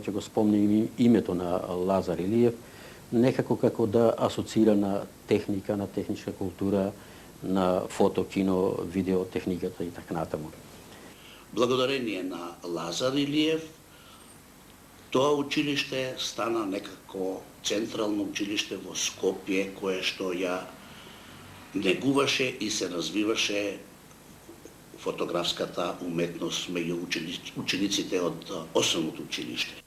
ќе го спомнем името на Лазар Илиев, некако како да асоцира на техника, на техничка култура, на фото, кино, видео, техниката и така натаму. Благодарение на Лазар Илиев, тоа училиште стана некако централно училиште во Скопје, кое што ја негуваше и се развиваше фотографската уметност меѓу учениците од основното училиште.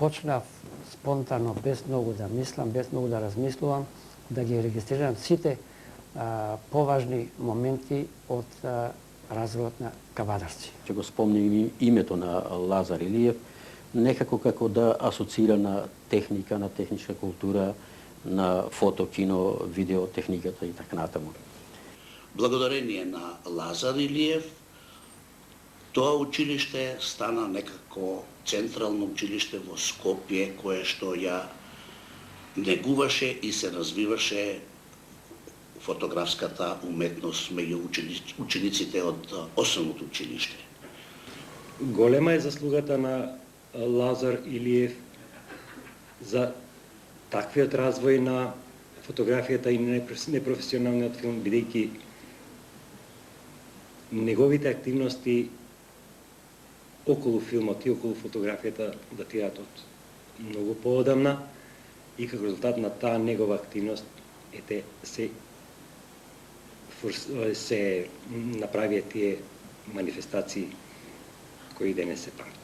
Почнав спонтано, без многу да мислам, без многу да размислувам, да ги регистрирам сите поважни моменти од развојот на кавадарци. Ќе го спомнем името на Лазар Илиев, некако како да асоцира на техника, на техничка култура, на фото, кино, видео, техниката и така натаму. Благодарение на Лазар Илиев, тоа училиште стана некако централно училиште во Скопје, кое што ја негуваше и се развиваше фотографската уметност меѓу учениците од основното училиште. Голема е заслугата на Лазар Илиев за таквиот развој на фотографијата и непрофесионалниот филм, бидејќи неговите активности околу филмот и околу фотографијата датираат од многу поодамна и како резултат на таа негова активност се направија тие манифестации кои денес се памтат.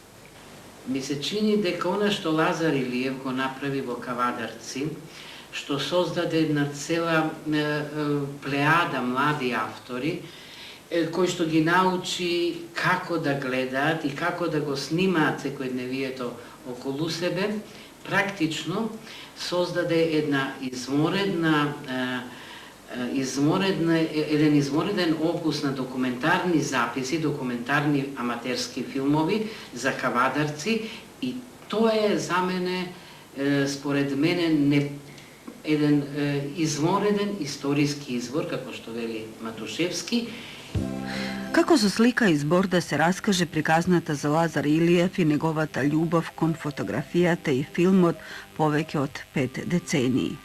Ми се чини дека она што Лазар Илиев го направи во Кавадарци, што создаде една цела плеада млади автори, кои што ги научи како да гледаат и како да го снимаат секојдневието околу себе, практично создаде еден измореден опус на документарни записи, документарни аматерски филмови за Кавадарци, и тоа е за мене, според мене, еден измореден историски извор, како што вели Матушевски. Како со слика и збор да се раскаже приказната за Лазар Илиев и неговата љубов кон фотографијата и филмот повеќе од 5 децении.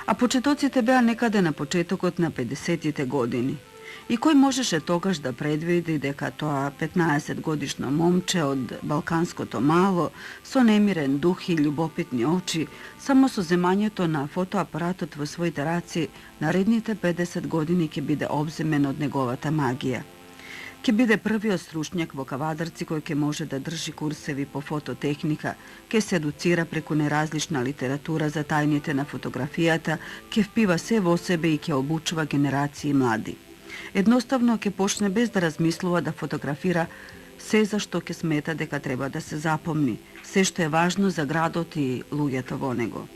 А почетоците беа некаде на почетокот на 50-тите години. И кој можеше тогаш да предвиди дека тоа 15-годишно момче од балканското мало, со немирен дух и љубопитни очи, само со земањето на фотоапаратот во своите раци, наредните 50 години ќе биде обземен од неговата магија. Ќе биде првиот стручњак во Кавадарци кој ќе може да држи курсеви по фототехника, ќе се едуцира преку неразлична литература за тајните на фотографијата, ќе впива се во себе и ќе обучува генерации млади. Едноставно ќе почне без да размислува да фотографира се за што ќе смета дека треба да се запомни, се што е важно за градот и луѓето во него.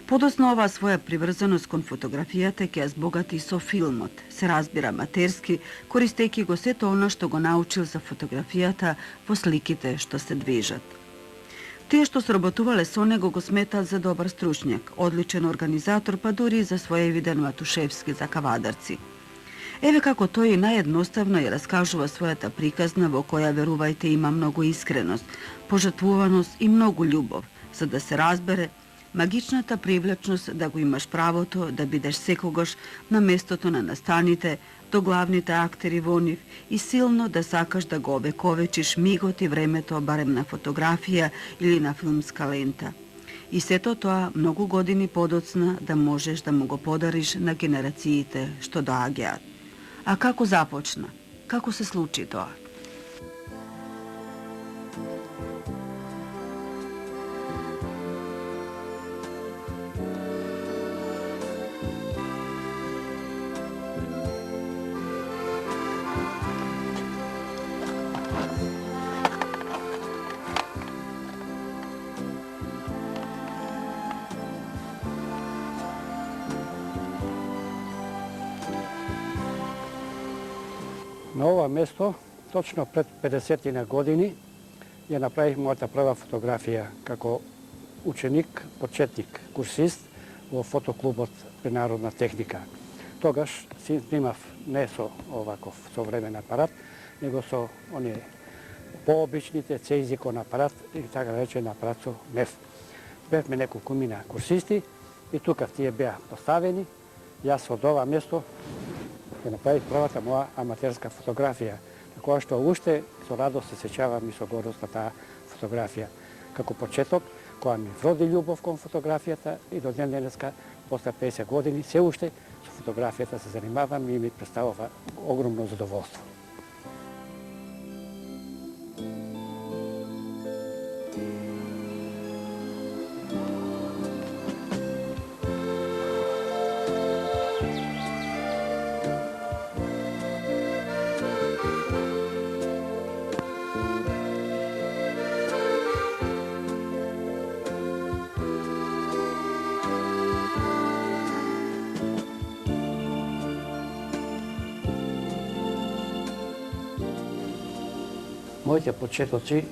Подоцна оваа своја приврзаност кон фотографијата ќе ја збогати со филмот, се разбира аматерски, користејќи го сето она што го научил за фотографијата во сликите што се движат. Тие што сработувале со него го сметаат за добар стручњак, одличен организатор, па дури и за своевиден Матушевски за Кавадарци. Еве како тој наједноставно ја раскажува својата приказна, во која, верувајте, има многу искреност, пожртвуваност и многу љубов, за да се разбере магичната привлечност да го имаш правото да бидеш секогаш на местото на настаните, до главните актери во нив и силно да сакаш да го овековечиш мигот и времето барем на фотографија или на филмска лента. И сето тоа многу години подоцна да можеш да му го подариш на генерациите што доаѓаат. А како започна? Како се случи тоа? На ова место, точно пред 50 на години, ја направих мојата прва фотографија како ученик, почетник, курсист во фотоклубот при Народна техника. Тогаш си снимав не со оваков современ апарат, него со оние пообичните цеизикон апарат и така речен апарат со неф. Бевме неколку мина курсисти и тука тие беа поставени. Јас од ова место ја направих првата моја аматерска фотографија, која што уште со радост се сеќавам и со гордост на таа фотографија. Како почеток, која ми вроди љубов кон фотографијата и до ден денеска, после 50 години, се уште со фотографијата се занимавам и ми представува огромно задоволство. Моите почетоци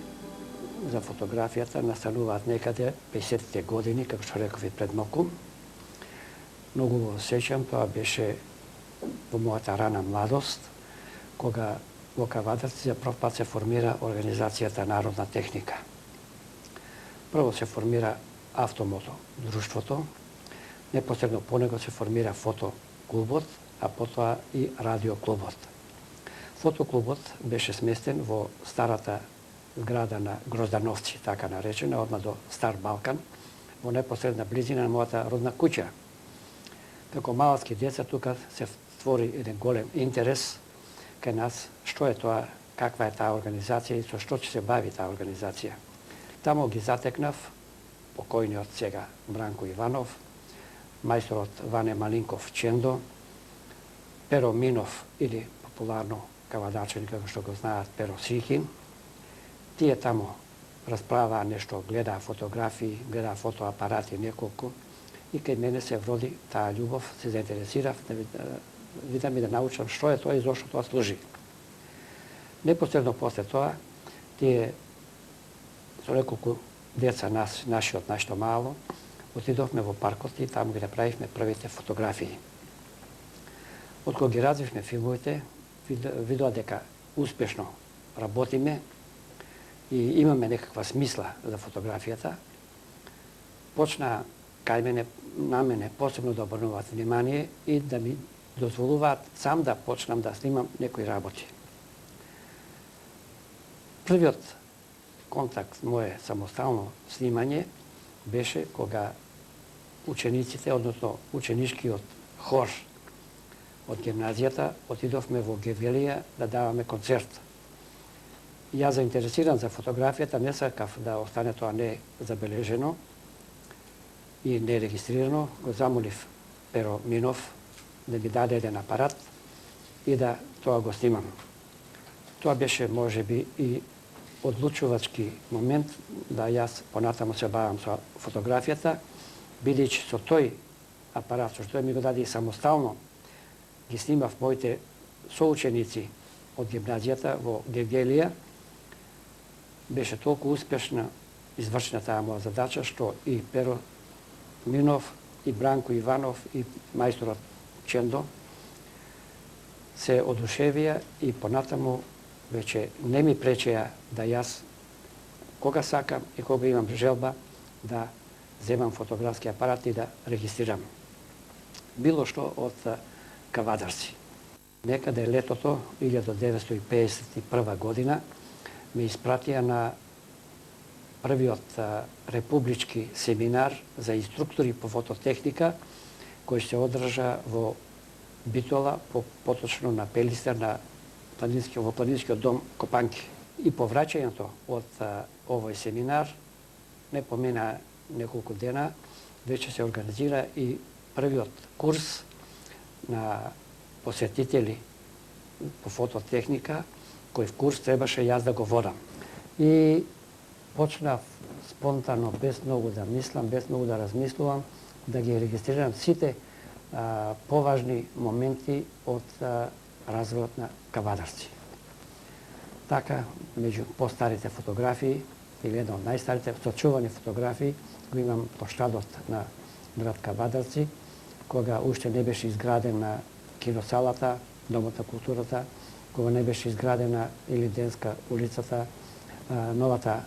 за фотографијата настануваат некаде 50-те години, како што реков и пред малку. Многу го сеќам, тоа беше во мојата рана младост, кога во Кавадарци за прв пат се формира организацијата Народна техника. Прво се формира автомото друштвото, непосредно по него се формира фотоклубот, а потоа и радиоклубот. Фотоклубот беше сместен во старата зграда на Гроздановци, така наречена, одма до Стар Балкан, во непосредна близина на мојата родна куќа. Како малацки деца тука се створи еден голем интерес кај нас, што е тоа, каква е таа организација и со што ќе се бави таа организација. Тамо ги затекнав покојниот сега Бранко Иванов, мајсторот Ване Малинков Чендо, Перо Минов или популарно кавадарчани, како што го знаат, Перо Сихин. Тие тамо расправаа нешто, гледаа фотографии, гледаа фотоапарати неколку и кај мене се вроди таа љубов, се заинтересирав да видам и да научам што е тоа и зошто тоа служи. Непосредно после тоа, тие со неколку деца наши од нашето мало, отидовме во паркот и таму ги направивме првите фотографии. Од кога ги развивме филмовите, видоа дека успешно работиме и имаме некаква смисла за фотографијата, почна кај мене посебно да обрнуваат внимание и да ми дозволуваат сам да почнам да снимам некои работи. Првиот контакт моје самостално снимање беше кога учениците, односно ученичкиот хор од гимназијата, отидовме во Гевелија да даваме концерт. Јас заинтересиран за фотографијата, не сакав да остане тоа не забележено и не регистрирано. Го замолив Перо Минов да ми даде еден апарат и да тоа го снимам. Тоа беше можеби и одлучувачки момент да јас понатаму се бавам со фотографијата, бидејќи со тој апарат, со што ми го даде и самостално, ги снимав моите соученици од гимназијата во Гевелија, беше толку успешна извршена таа моја задача, што и Перо Минов, и Бранко Иванов, и мајсторот Чендо се одушевија и понатаму веќе не ми пречеја да јас кога сакам и кога имам желба да земам фотографски апарат и да регистрирам било што од Кавадарци. Некаде летото 1951 година ме испратија на првиот републички семинар за инструктори по фототехника кој се одржа во Битола, поточно на Пелистер, во планинскиот дом Копанки. И по враќањето од овој семинар, не помина неколку дена, веќе се организира и првиот курс на посетители по фототехника, кој курс требаше јас да го водам. И почнав спонтано, без многу да мислам, без многу да размислувам, да ги регистрирам сите поважни моменти од развојот на Кавадарци. така, меѓу постарите фотографии, или една од најстарите сочувани фотографии, го имам площадот на град Кавадарци, кога уште не беше изградена киносалата, Домот на културата, кога не беше изградена Илиденска улицата, новата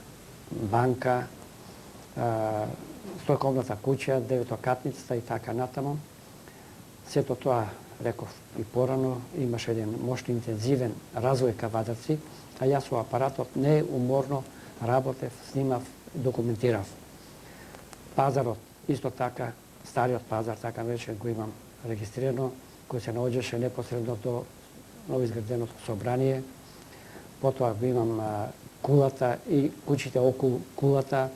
банка, стојковната куќа, деветокатницата и така натаму. Сето тоа, реков и порано, имаше еден мощен интензивен развој Кавадарци, а јас со апаратот неуморно работев, снимав, документирав. Пазарот, исто така, стариот пазар, така наречен, го имам регистрирано, кој се наоѓаше непосредно до новоизграденото собрание. Потоа го имам кулата и куќите околу кулата.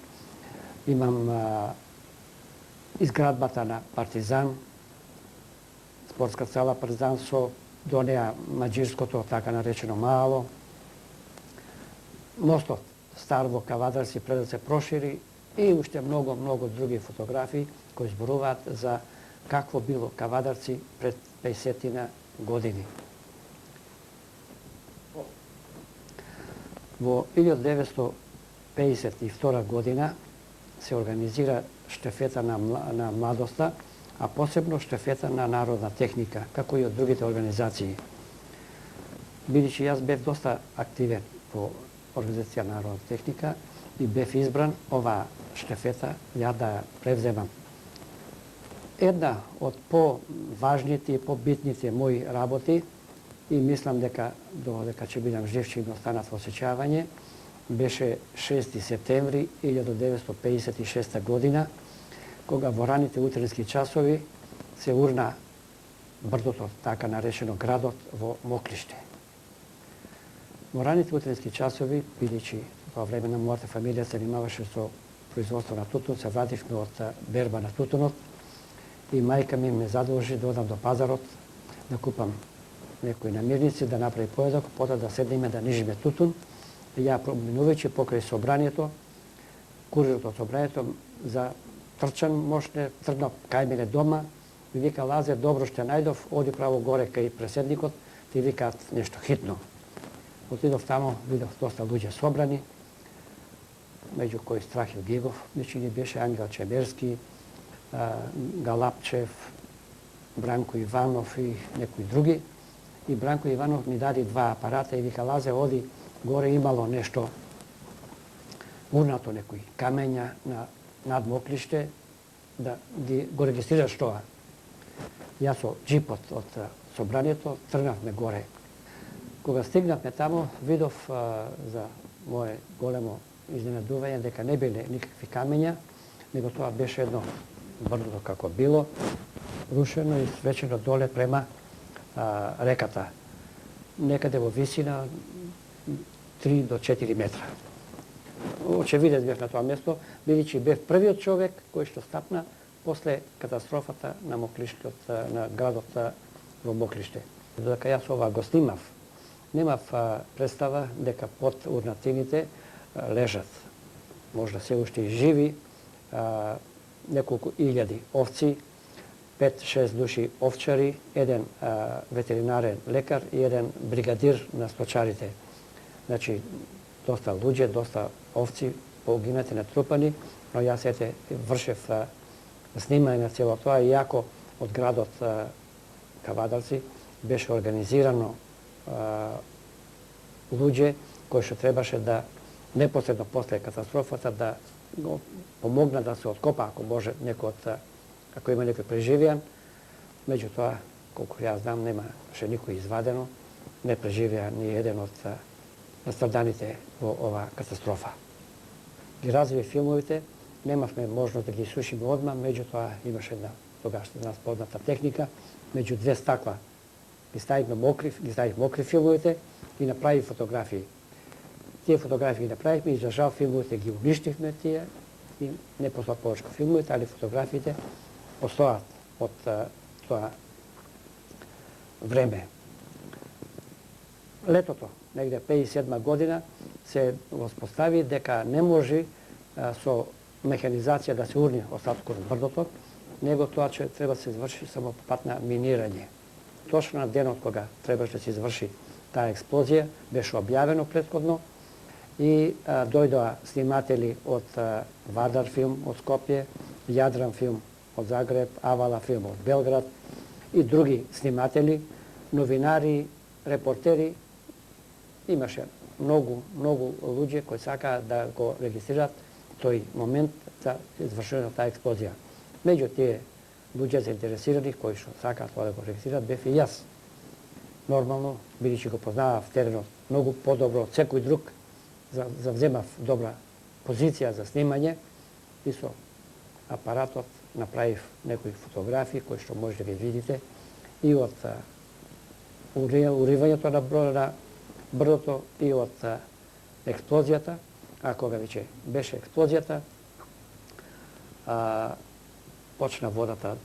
Имам изградбата на Партизан, спортска сала Партизан со до неа маđирското, така наречено мало. Мостот стар во Кавадарци пред да се прошири и уште многу други фотографии кои зборуваат за какво било Кавадарци пред 50 години. Во 1952 година се организира штафета на младоста, а посебно штафета на народна техника, како и од другите организации. Бидејќи јас бев доста активен во организација на народна техника и бев избран оваа штафета ја да ја превземам. Една од поважните и побитните мои работи, и мислам дека додека ќе бидам жив ќе ми останат во сеќавање, беше 6 септември 1956 година, кога во раните утрински часови се урна брдото, така наречено градот, во Моклиште. Во раните утрински часови, бидејќи во време на мојата фамилија се занимаваше со производство на тутун, се вративме од берба на тутунот и мајка ми ме задолжи да одам до пазарот, да купам некои намирници, да направи поедок, потоа да седнеме да нижиме тутун. И ја проминувајќи покрај собранието, курирот од собранието, за трчан мошне, тргнав кај мене дома, ми вика: Лазе, добро што најдов, оди право горе кај преседникот, ти викаат нешто хитно. Отидов тамо, видов доста луѓе собрани, меѓу кои Страхил Гигов, ни беше Ангел Чемерски, Галапчев, Бранко Иванов и некои други. И Бранко Иванов ми даде 2 апарата и вика: Лазе, оди, горе имало нешто, урнато некои камења над Моклиште, да ги го регистрираш тоа. Јас со джипот од собранието тргнавме горе. Кога стигнавме тамо, видов за моје големо изненадување дека не биле никакви камења, него тоа беше едно брдото како било, рушено и свечено доле према реката. Некаде во висина 3 до 4 метра. Очевиден бев на тоа место, бидејќи бев првиот човек кој што стапна после катастрофата на Моклиште, на градот во Моклиште. Додека јас ова го снимав, немав представа дека под урнатините лежат, можда се уште и живи, неколку илјади овци, 5-6 души овчари, еден ветеринарен лекар и еден бригадир на сточарите. Значи, доста луѓе, доста овци погинати, натрупани, но јас ете вршев снимање на цело тоа, иако од градот Кавадарци беше организирано луѓе кои што требаше да непосредно после катастрофата да го помогнат да се откопа, ако може, некој од, ако има некој преживеан. Меѓутоа, колку јас знам, немаше никој извадено, не преживеа ни еден од настраданите во оваа катастрофа. Ги разви филмовите, немавме можност да ги сушиме одма, меѓутоа имаше една тогашна нас позната техника, меѓу 2 стакла ги ставивме мокри филмовите и направи фотографии. Тие фотографии ги направивме и за жал филмовите ги уништивме тие и не послат повече филмовите, али фотографиите остојат од тоа време. Летото, негде 57 година, се воспостави дека не може со механизација да се урни остаткот од брдото, него тоа че треба да се изврши само по пат на минирање. Точно на денот кога требаше да се изврши таа експлозија, беше објавено претходно и дојдоа сниматели од Вардар филм од Скопје, Јадран филм од Загреб, Авала филм од Белград и други сниматели, новинари, репортери. Имаше многу луѓе кои сакаа да го регистрираат тој момент за извршување на таа експлозија. Меѓу тие луѓе заинтересирани кои што сакаат да го регистрираат бев и јас. Нормално, бидејќи го познавав теренот многу подобро од секој друг, завземав добра позиција за снимање и со апаратот направив некои фотографии кои што може да ги видите и од уривањето на брдото и од експлозијата, а кога веќе беше експлозијата, почна водата,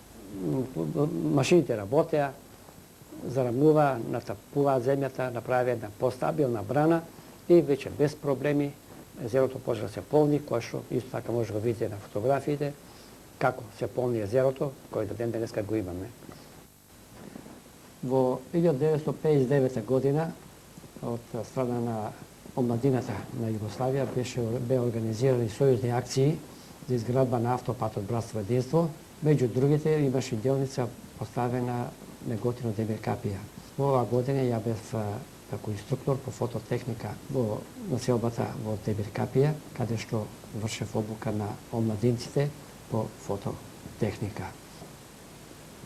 машините работеа, зарамнуваа, натапуваа земјата, направија една постабилна брана и веќе без проблеми езерото почна да се полни, кој што исто така може да го видите на фотографиите, како се полни езерото, кој до ден денеска го имаме. Во 1959 година од страна на омладината на Југославија беа организирани сојузни акции за изградба на автопатот Братство единство. Меѓу другите имаше делница поставена Неготино Демир Капија. Во оваа година ја бев како инструктор по фототехника во населбата во Демир Капија, каде што вршев обука на омладинците по фототехника.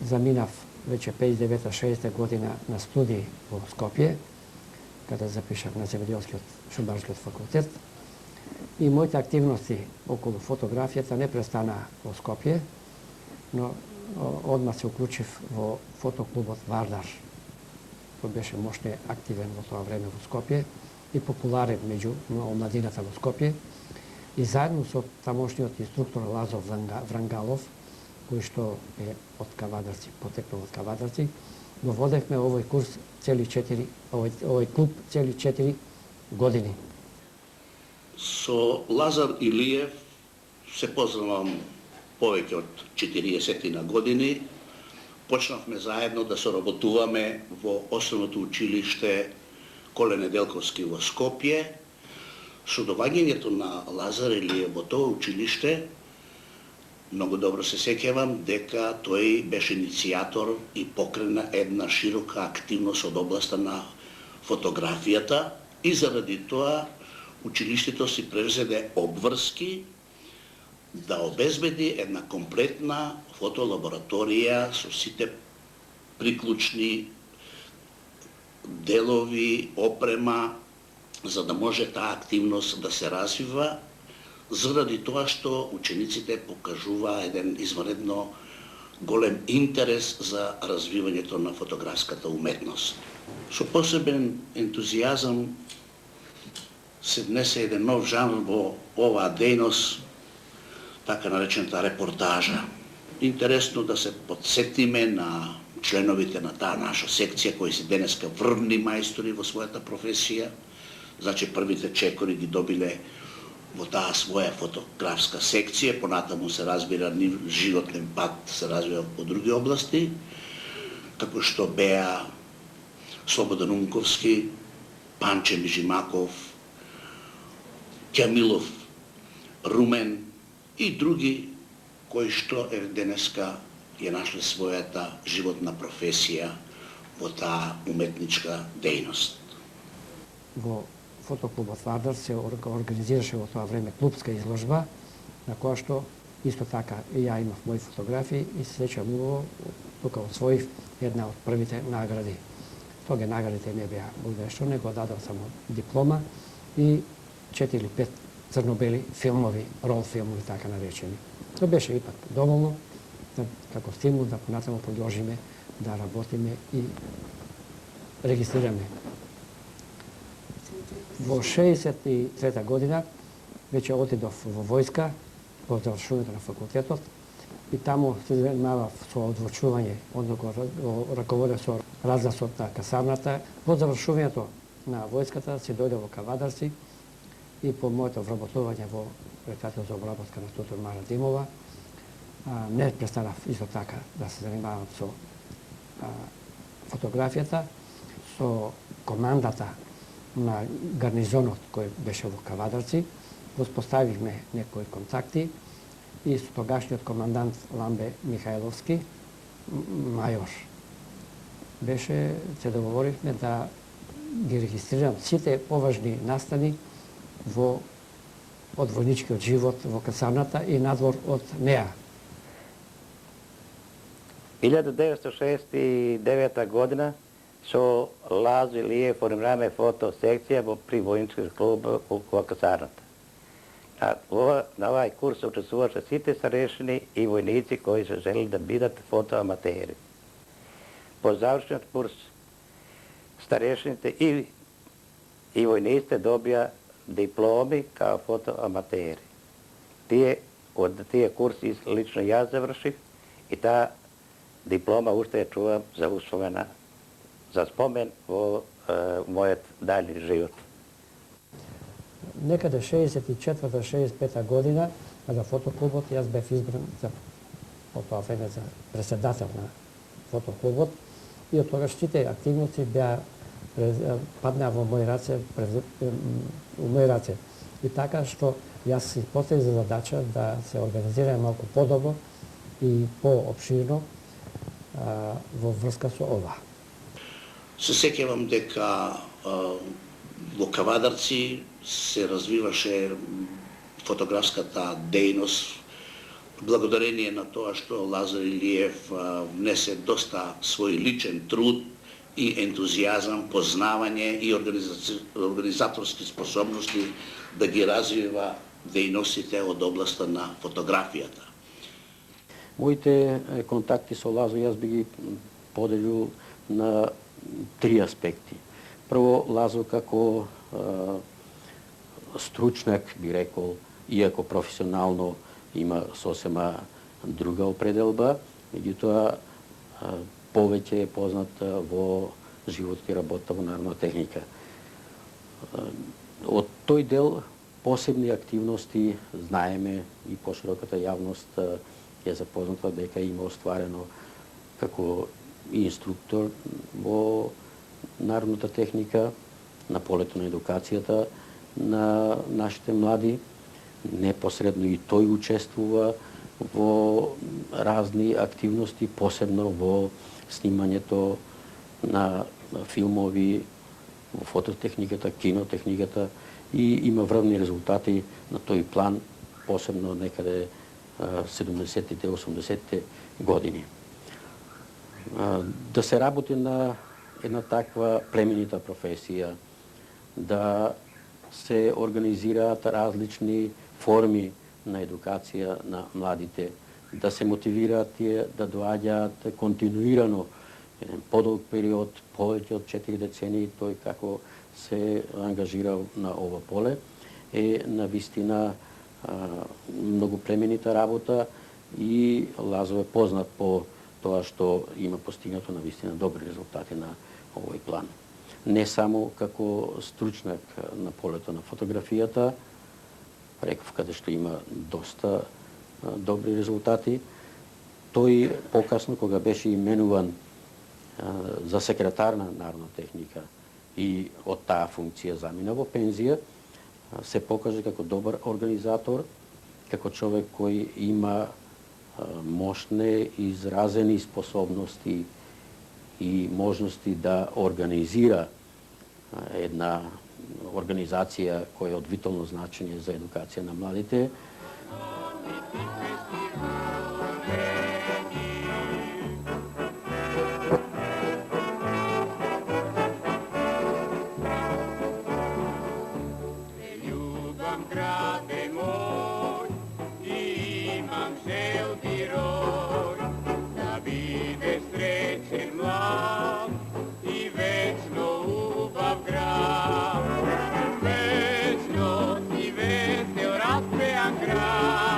Заминав веќе 59-60 година на студии во Скопје, каде запишав на земјоделскиот шумарскиот факултет. И моите активности околу фотографијата не престанаа во Скопје, но одма се уклучив во фотоклубот Вардар. Тој беше мощно активен во тоа време во Скопје и популарен меѓу омладината во Скопје. И заедно со тамошниот инструктор Лазо Врангалов, кој што е од Кавадарци, потекнал од Кавадарци, го водевме овој курс овој клуб цели 4 години. Со Лазар Илиев се познавам повеќе од 40 на години. Почнавме заедно да соработуваме во Основното училиште Коле Неделковски во Скопје. Со доаѓањето на Лазар Илиев во тоа училиште, многу добро се сеќавам дека тој беше иницијатор и покрена една широка активност од областа на фотографијата и заради тоа училиштето си превзеде обврски да обезбеди една комплетна фотолабораторија со сите приклучни делови, опрема, за да може таа активност да се развива, заради тоа што учениците покажуваа еден извънредно голем интерес за развивањето на фотографската уметност. Со посебен ентузијазам се внесе еден нов жанр во оваа дејност, така наречената репортажа. Интересно да се подсетиме на членовите на таа наша секција, кои се денеска врвни мајстори во својата професија. Значи, првите чекори ги добиле во таа своја фотографска секција, понатаму се разбира животен пат се развива по други области, како што беа Слободан Унковски, Панче Мижимаков, Кјамилов Румен и други кои што денеска ја нашле својата животна професија во таа уметничка дејност. Во фотоклубот Вардар се организираше во тоа време клубска изложба, на која што исто така и ја имав мои фотографии и се сеќавам убаво, тука освоив една од првите награди. Тога наградите не беа нешто, него дадов само диплома и 4 или 5 црно-бели филмови, рол филмови така наречени. Тоа беше ипак доволно како стимул да понатаму продолжиме да работиме и регистрираме. Во 63 година веќе отидов во војска по завршувањето на факултетот и таму се занимавав со одвочување, односно раководев со разгласот на касарната. По завршувањето на војската се дојде во Кавадарци и по моето вработување во предпријатието за обработка на Тутун Мара Димова не престанав исто така да се занимавам со фотографијата, со командата на гарнизонот кој беше во Кавадарци, воспоставивме некои контакти и со тогашниот командант Ламбе Михајловски, мајор, се договоривме да ги регистрирам сите поважни настани од војничкиот живот во касарната и надвор од неа. 1969 година со Лазо Илиев формираме фотосекција при војнички клуб во касарната. На овај курс учествуваше сите старешини и војници кои се желели да бидат фотоаматери. По завршниот курс старешините и војниците добија дипломи као фотоаматери. Од тие курси лично јас завршив и таа диплома уште ја чувам за успомена, за спомен во мојот дали живот. Некаде 64-65 година, за фотоклубот, јас бев избран за тоа време за председател на фотоклубот и од тогаш сите активности беа паднаа во мои раце, И така што јас си поставив за задача да се организирам малку подобро и поопширно во врска со ова. Се сеќавам дека во Кавадарци се развиваше фотографската дејност благодарение на тоа што Лазар Илиев внесе доста свој личен труд и ентузијазам, познавање и организаторски способности да ги развива дејностите од областа на фотографијата. Моите контакти со Лазо јас би ги поделил на три аспекти. Прво, Лазо како стручнак, би рекол, иако професионално има сосема друга определба, меѓутоа повеќе е познат во животот и работа во народна техника. Од тој дел посебни активности знаеме и пошироката јавност е запозната дека има остварено како инструктор во народната техника, на полето на едукацијата на нашите млади. Непосредно и тој учествува во разни активности, посебно во снимањето на филмови, во фототехниката, кинотехниката и има врвни резултати на тој план, посебно некаде 70-те, 80-те години. Да се работи на една таква племенита професија, да се организираат различни форми на едукација на младите, да се мотивираат тие да доаѓаат континуирано еден подолг период, повеќе од 4 децении, тој како се ангажирал на ова поле, е навистина многу племенита работа и Лазо е познат по тоа што има постигнато навистина добри резултати на овој план. Не само како стручнак на полето на фотографијата, реков каде што има доста добри резултати, тој покасно кога беше именуван за секретар на народна техника и од таа функција замина во пензија, се покаже како добар организатор, како човек кој има мощне изразени способности и можности да организира една организација која е од витално значење за едукација на младите. Vечно и весело распеан град.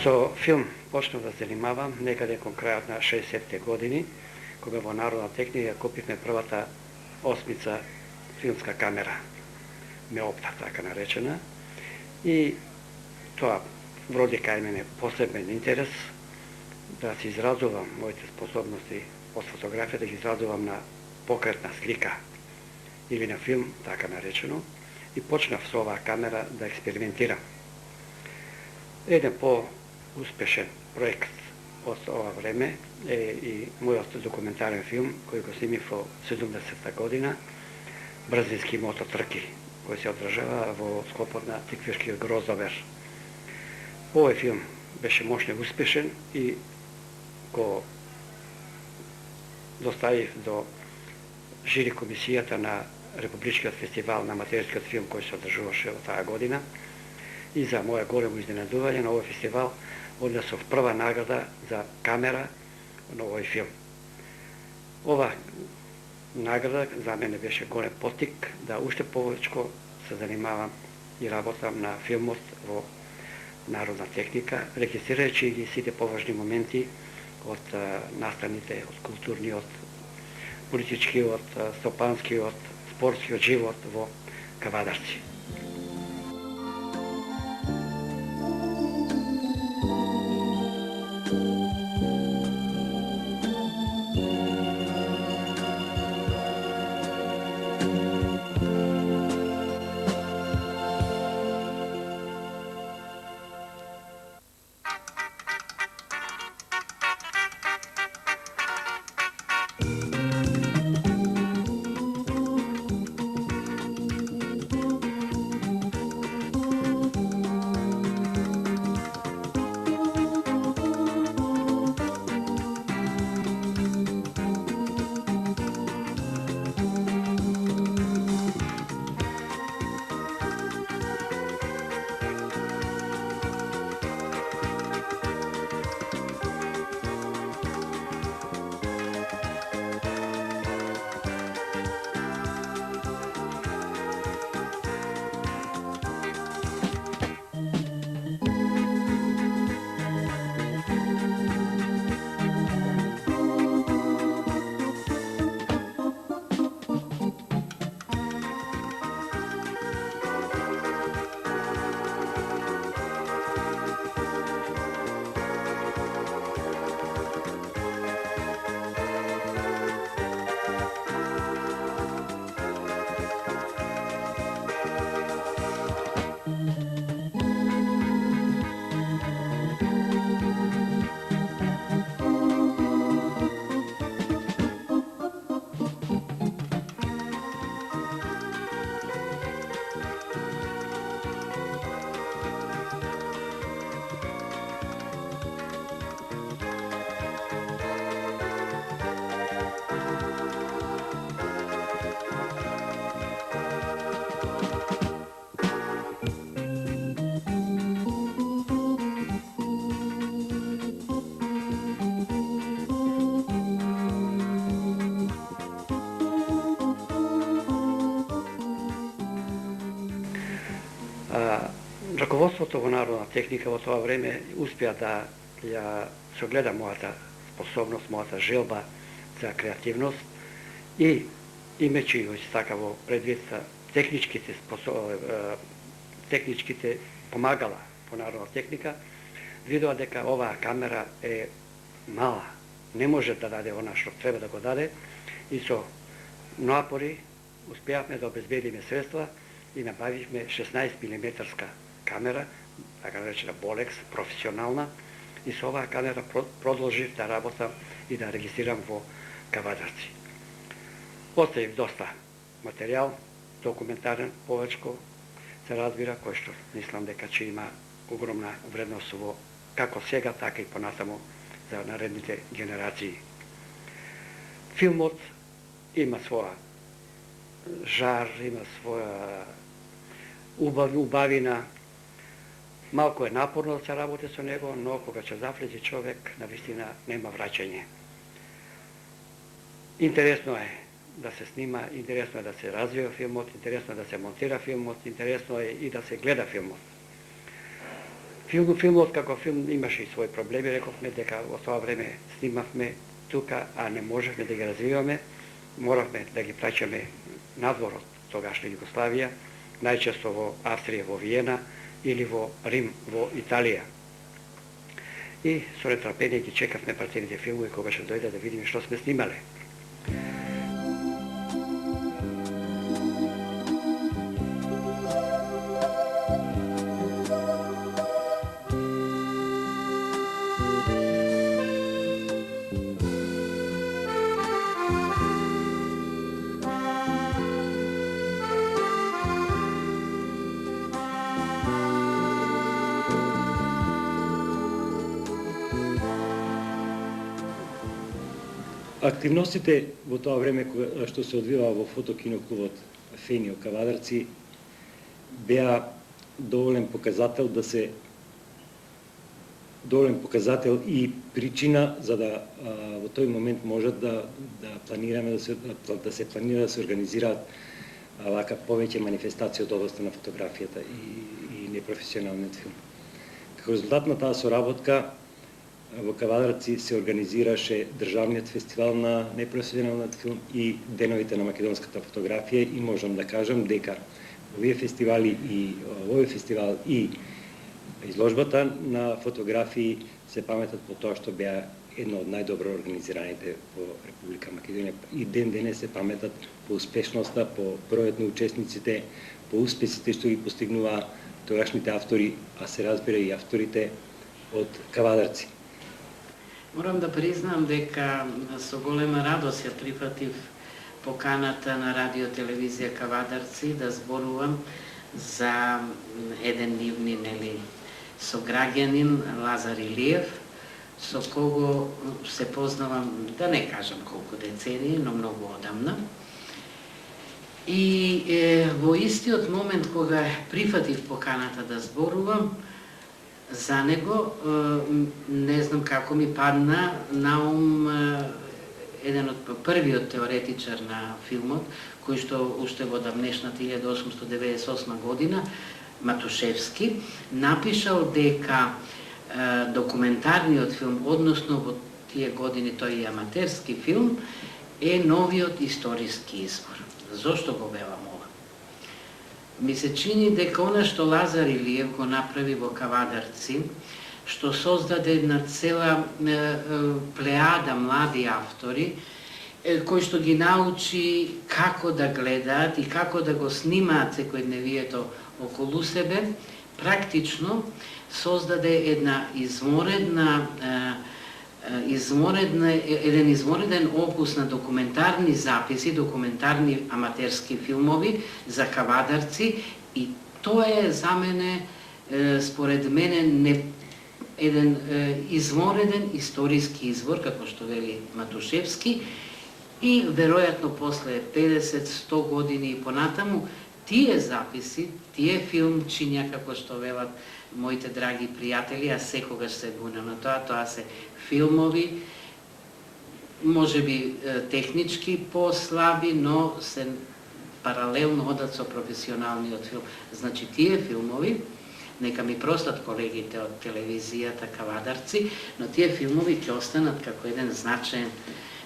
Со филм почнав да се занимавам некаде кон крајот на 60-те години, кога во Народна техника купивме првата осмица филмска камера, меопта така наречена, и тоа вроди кај мене посебен интерес да се изразувам моите способности од фотографија, да ги изразувам на покретна слика или на филм, така наречено, и почнав со оваа камера да експериментирам. Еден по-успешен проект од ова време е и мојот документарен филм кој го снимив во 70-та година, Брзински мототрки, кој се одржава во скопот на Тиквишкиот гроздовер. Овој филм беше мощно успешен и го доставив до жири комисијата на Републичкиот фестивал на аматерскиот филм кој се одржуваше во таа година. И за моја големо изненадување на овој фестивал однесов прва награда за камера на овој филм. Ова награда за мене беше голем поттик да уште повеќе се занимавам и работам на филмот во Народна техника, регистрирајќи ги сите поважни моменти од настаните, од културниот, политичкиот, стопанскиот, спортскиот живот во Кавадарци. Раководството во Народна техника во тоа време успеа да ја согледа мојата способност, мојата желба за креативност и имејќи го така во предвид техничките помагала по Народна техника, видоа дека оваа камера е мала, не може да даде она што треба да го даде и со напори успеавме да обезбедиме средства и набавивме 16 мм камера, така наречена Болекс, професионална, и со оваа камера продолжив да работам и да регистрирам во Кавадарци. Оставив доста материјал, документарен повечко, се разбира, кој што мислам дека ќе има огромна вредност во како сега, така и понатаму за наредните генерации. Филмот има своја жар, има своја убавина. Малку е напорно да се работи со него, но кога ќе завлезе човек, навистина нема враќање. Интересно е да се снима, интересно е да се развива филмот, интересно е да се монтира филмот, интересно е и да се гледа филмот. Филмот како филм имаше и своји проблеми, рековме дека во тоа време снимавме тука, а не можевме да ги развиваме, моравме да ги праќаме надвор од тогашна Југославија, најчесто во Австрија, во Виена или во Рим, во Италија. И со нетрпение ги чекавме пратените филмови кога ќе дојде да видиме што сме снимале. Активностите во тоа време што се одвива во фотокиноклубот Фенио Кавадарци беа доволен показател и причина за да во тој момент можат да планираме да се организираат вака повеќе манифестации од областта на фотографијата и непрофесионалниот филм. Како резултат на таа соработка во Кавадарци се организираше државниот фестивал на непрофесионалниот филм и деновите на македонската фотографија и можам да кажам дека овие фестивали и овој фестивал и изложбата на фотографии се паметат по тоа што беа едно од најдобро организираните во Република Македонија и ден денес се паметат по успешноста, по бројот на учесниците, по успесите што ги постигнуваа тогашните автори, а се разбира и авторите од Кавадарци. Морам да признам дека со голема радост ја прифатив поканата на радио телевизија Кавадарци да зборувам за еден нивни сограѓанин Лазар Илиев, со кого се познавам, да не кажам колку децении, но многу одамна. И во истиот момент кога прифатив поканата да зборувам за него, не знам како ми падна на ум еден од првиот теоретичар на филмот, кој што уште во давнешната 1898 година, Матушевски, напишал дека документарниот филм, односно во тие години тој и аматерски филм, е новиот историски извор. Зошто го велам ова? Ми се чини дека она што Лазар Илиев го направи во Кавадарци, што создаде една цела плеада млади автори, кои што ги научи како да гледаат и како да го снимаат секојдневието околу себе, практично создаде една еден измореден опус на документарни записи, документарни аматерски филмови за Кавадарци и тоа е за мене, според мене, еден измореден историски извор, како што вели Матушевски, и веројатно после 50-100 години и понатаму, тие записи, тие филмчиња, како што велат моите драги пријатели, а секогаш се бунам на тоа се филмови, може би технички послаби, но се паралелно одат со професионалниот филм. Значи, тие филмови, нека ми простат колегите од телевизијата Кавадарци, но тие филмови ќе останат како еден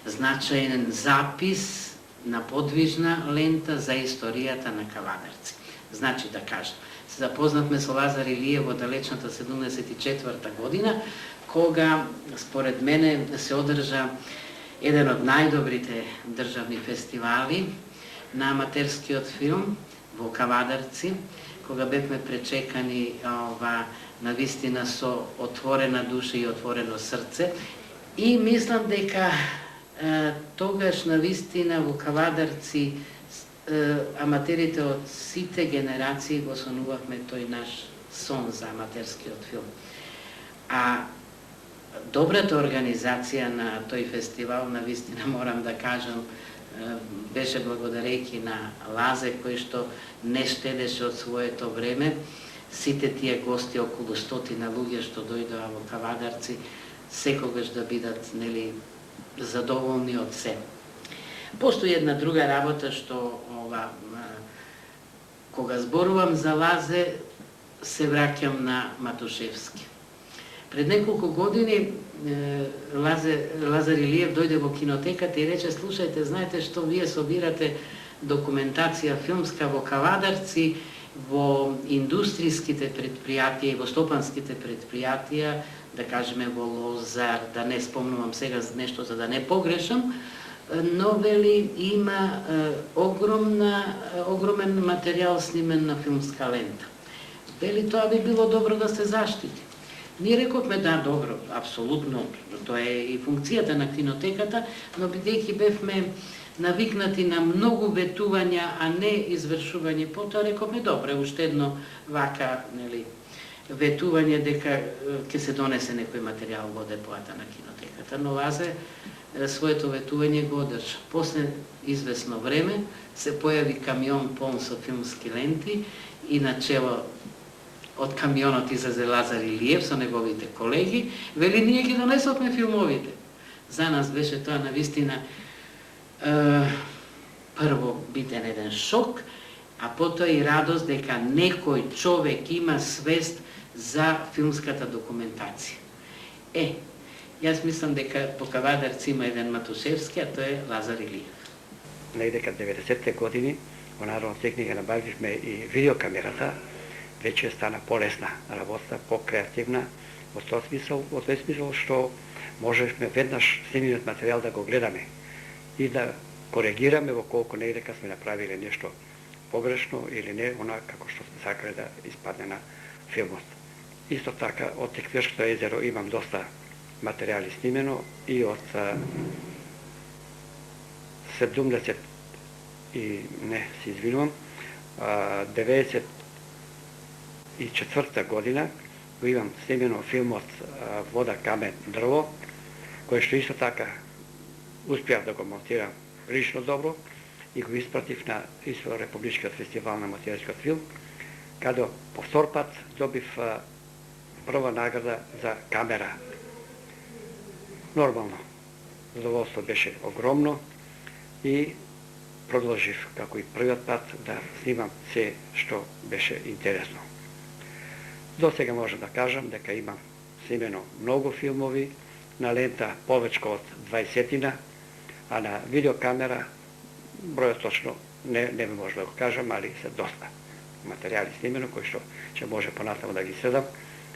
значаен запис на подвижна лента за историјата на Кавадарци. Значи, да кажам, се запознавме со Лазар Илиев во далечната 74-та година, кога, според мене, се одржа еден од најдобрите државни фестивали на аматерскиот филм во Кавадарци, кога бевме пречекани навистина со отворена душа и отворено срце. И мислам дека тогаш навистина во Кавадарци аматерите од сите генерации го сонувавме тој наш сон за аматерскиот филм. А добрата организација на тој фестивал, навистина морам да кажам, беше благодарејќи на Лазе, кој што не штедеше од своето време. Сите тие гости, околу 100 луѓе што дојдоа во Кавадарци, секогаш да бидат задоволни од се. Постои една друга работа што кога зборувам за Лазе, се враќам на Матушевски. Пред неколку години Лазар Илиев дојде во кинотеката и рече: слушајте, знаете што вие собирате документација филмска во Кавадарци, во индустријските предпријатија и во стопанските предпријатија, да кажеме во Лозар, да не спомнувам сега нешто за да не погрешам, но вели има огромен материјал снимен на филмска лента. Вели тоа би било добро да се заштити. Ние рековме да, добро, апсолутно, тоа е и функцијата на кинотеката, но бидејќи бевме навикнати на многу ветувања, а не извршување потоа, рековме добре, уште едно вака, нели, ветување дека ќе се донесе некој материјал во депоата на кинотеката. Но Лазе своето ветување го одржа. После известно време се појави камион полн со филмски ленти и начело од камионот излезе Лазар Илиев со неговите колеги, вели ние ги донесовме филмовите. За нас беше тоа навистина прво битен еден шок, а потоа и радост дека некој човек има свест за филмската документација. Јас мислам дека по Кавадарци има еден Матушевски, а тоа е Лазар Илиев. Негде 90-те години во Народна техника набавивме и видеокамерата, веќе стана полесна работа, покреативна, во тој смисол што можевме веднаш снимиот материјал да го гледаме и да коригираме во колку не дека сме направиле нешто погрешно или не, она како што сме сакале да испадне на филмот. Исто така, од Теквирското езеро имам доста материјали снимено и од 70 и не, се извинувам, 94-та година го имам снимено филмот Вода, камен, дрво, кој што исто така успеав да го монтирам лично добро и го испратив на Републичкиот фестивал на материјалскиот филм, каде по втор пат добив прва награда за камера. Нормално, задоволство беше огромно и продолжив, како и првиот пат, да снимам се што беше интересно. До сега можам да кажам дека имам снимено многу филмови, на лента повечко од 20-тина, а на видеокамера бројот точно не може да го кажам, али се доста материјали снимено кои што ќе може понатаму да ги следам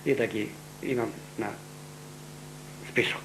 и да ги имам на список.